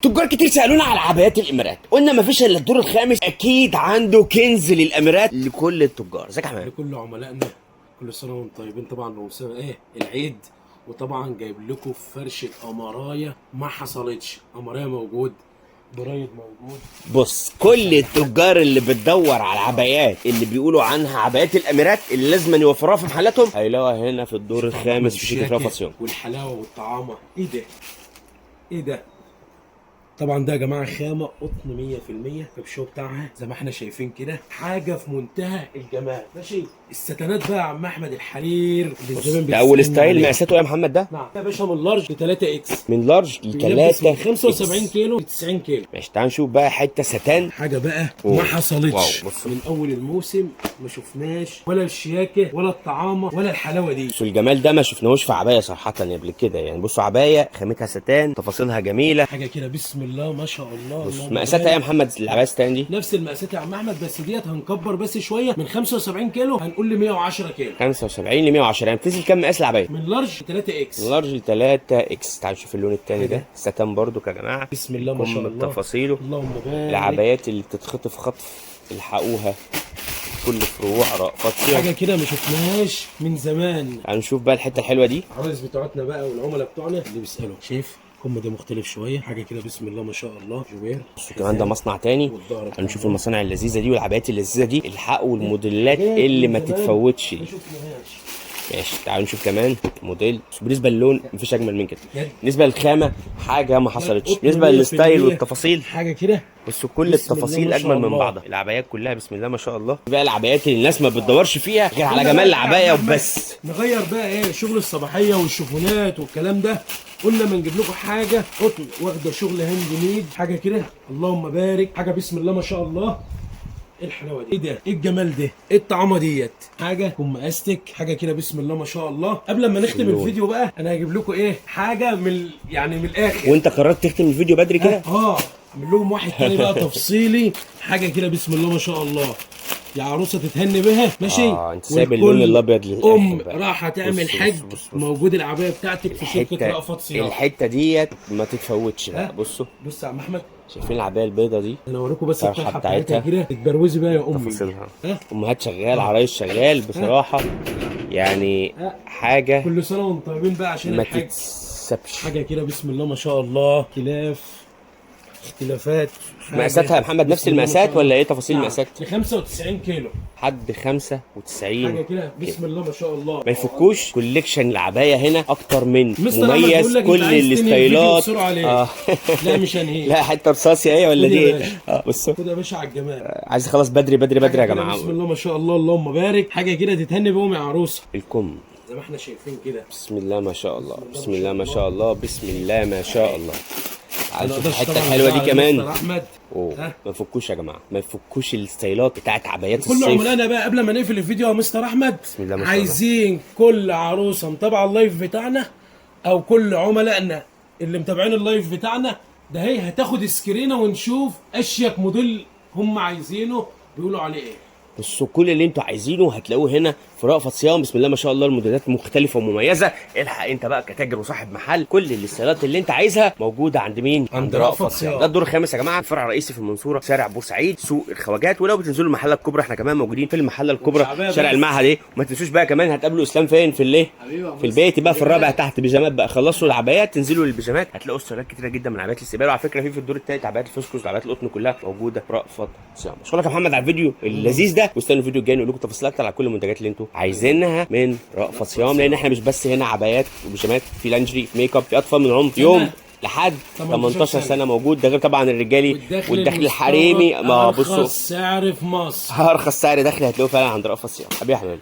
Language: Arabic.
تجار كتير سالونا على عبايات الامارات، قلنا مفيش الا الدور الخامس اكيد عنده كنز للامارات لكل التجار. ازيك يا حماد؟ لكل عملائنا كل سنه وانتم طيبين. طبعا بمناسبه العيد، وطبعا جايب لكم فرشه قمرايه ما حصلتش. قمرايه موجود، برايد موجود. بص، كل التجار اللي بتدور على العبايات اللي بيقولوا عنها عبايات الامارات اللي لازم يوفروها في محلاتهم هيلاقوها هنا في الدور الخامس في شركه رافاسيون. والحلاوه والطعامه ايه ده؟ ايه ده؟ طبعا ده يا جماعه خامه قطن 100%. الشو بتاعها زي ما احنا شايفين كده حاجه في منتهى الجمال. ماشي، الستانات بقى يا عم احمد، الحرير اللي زمان ده اول ستايل مقاساته يا محمد ده؟ نعم يا باشا، من لارج ل 3 اكس. من لارج ل 3 من 75 كيلو ل 90 كيلو. ماشي، تعال نشوف بقى حته ستان. حاجه بقى أوه. ما حصلتش. بص، من اول الموسم ما شفناش ولا الشياكه ولا الطعامه ولا الحلاوه دي. بصوا الجمال ده ما شفناهوش في عبايه صراحه قبل كده يعني. بصوا عبايه خامتها ستان، تفاصيلها جميله، حاجه كده بسم الله ما شاء الله. بص مقاساتها ايه يا محمد العبايه الستان دي؟ نفس المقاسات يا عم احمد، بس ديت هنكبر بس شويه. من 75 كيلو هنقول ل 110 كيلو. 75 ل 110 يعني بتنزل كام مقاس العبايه؟ من لارج 3 اكس. من لارج ل 3 اكس. تعالوا نشوف اللون الثاني ده، ستان برضو يا جماعه. بسم الله ما شاء الله. تفاصيله، اللهم بارك. العبايات اللي بتتخطف خطف الحقوها كل فروع رأفات حاجه كده ما شفناهاش من زمان. هنشوف بقى الحته الحلوه دي. العرايس بتوعتنا بقى والعملاء بتوعنا اللي بيسالوا، شايف الكم ده مختلف شويه. حاجه كده بسم الله ما شاء الله. جوير كمان ده مصنع تاني. هنشوف المصانع اللذيذه دي والعبايات اللذيذه دي، الحقوا الموديلات اللي ما تتفوتش. ما شفناهاش. ماشي، تعالوا نشوف كمان موديل. بالنسبه للون مفيش اجمل من كده. بالنسبه للخامه حاجه ما حصلتش. بالنسبه للستايل والتفاصيل حاجه كده. بصوا كل التفاصيل اجمل من بعضها. العبايات كلها بسم الله ما شاء الله. بقى العبايات اللي الناس ما بتدورش فيها غير على جمال العبايه وبس. نغير بقى شغل الصباحيه والشوفونات والكلام ده. قلنا ما نجيب لكم حاجه قطن واخده شغل هاند ميد. حاجه كده اللهم بارك، حاجه بسم الله ما شاء الله. ايه الحلاوه دي؟ ايه ده؟ ايه الجمال ده؟ ايه الطعامه ديت؟ حاجه كم استك. حاجه كده بسم الله ما شاء الله. قبل ما نختم الفيديو بقى انا هجيب لكم حاجه من من الاخر. وانت قررت تختم الفيديو بدري كده؟ اعمل لهم واحد تاني بقى تفصيلي. حاجه كده بسم الله ما شاء الله، يا عروسه تتهني بها. ماشي، انت سايب اللون الابيض للاخر بقى. راح تعمل حج، موجود العبايه بتاعتك في شركه رأفت صيانه. الحته ديت ما تتفوتش بقى. بصوا بص يا عم احمد، شايفين العبايه البيضه دي؟ انا اوريكم بس الطرحه بتاعتها كده. تتبروزي بقى يا امي. تفاصيلها امهات شغال، عرايس شغال بصراحه يعني. حاجه كل سنه وانتم طيبين بقى عشان ما الحج. تتسبش. حاجه كده بسم الله ما شاء الله. اختلافات. مقاساتها يا محمد نفس المقاسات ولا ايه تفاصيل المقاسات؟ ل 95 كيلو حد 95 حاجه كده بسم الله ما شاء الله. ما يفكوش. كوليكشن العبايه هنا اكتر من مستر مميز. كل الستايلات لا مش هنهي. لا حته رصاصي ايه ولا دي ايه؟ بصوا كده يا باشا على الجمال. عايز اخلص بدري بدري بدري يا جماعه. بسم الله ما شاء الله اللهم بارك. حاجه كده تتهني بهم يا عروسه. الكم زي ما احنا شايفين كده بسم الله ما شاء الله. بسم الله ما شاء الله. بسم الله ما شاء الله. عايز الحته الحلوه دي كمان. احمد ما يفكوش يا جماعه، ما يفكوش الستايلات بتاعت عبايات كل الصيف. عملائنا بقى قبل ما نقفل الفيديو يا مستر احمد، بسم الله ما شاء الله، عايزين كل عروسه متابعه اللايف بتاعنا او كل عملائنا اللي متابعين اللايف بتاعنا ده هتاخد سكرينه ونشوف اشيك موديل هم عايزينه بيقولوا عليه ايه. بصوا كل اللي انتوا عايزينه هتلاقوه هنا في رأفت صيانه. بسم الله ما شاء الله، الموديلات مختلفه ومميزه. الحق انت بقى كتاجر وصاحب محل، كل الستايلات اللي انت عايزها موجوده عند مين؟ عند رأفت صيانه. ده الدور الخامس يا جماعه، الفرع الرئيسي في المنصوره، شارع بورسعيد، سوق الخواجات. ولو بتنزلوا المحله الكبرى احنا كمان موجودين في المحله الكبرى شارع المعهد. وما تنسوش بقى كمان هتقابلوا اسلام فين؟ في البيت بقى في الرابع تحت. بيجامات بقى، خلصوا العبايات تنزلوا للبيجامات هتلاقوا ستايلات كتيره جدا من عبايات الاستقبال. وعلى فكره في الدور الثالث عبايات الفسكوس وعبايات القطن كلها موجوده في رأفت صيانه. اشكرك يا محمد على الفيديو اللذيذ ده، واستنوا الفيديو الجاي نقول لكم تفاصيل اكتر على كل المنتجات اللي انتوا عايزينها من رأفت صيانه. لان احنا مش بس هنا عبايات وبيجامات، في لانجري، في ميك اب، في اطفال من عمر يوم لحد 18 سنه موجود. ده غير طبعا الرجالي والداخل الحريمي. ما بصوا ارخص سعر في مصر، ارخص سعر داخلي هتلاقوه فعلا عند رأفت صيانه. حبيبي يا حبيبي.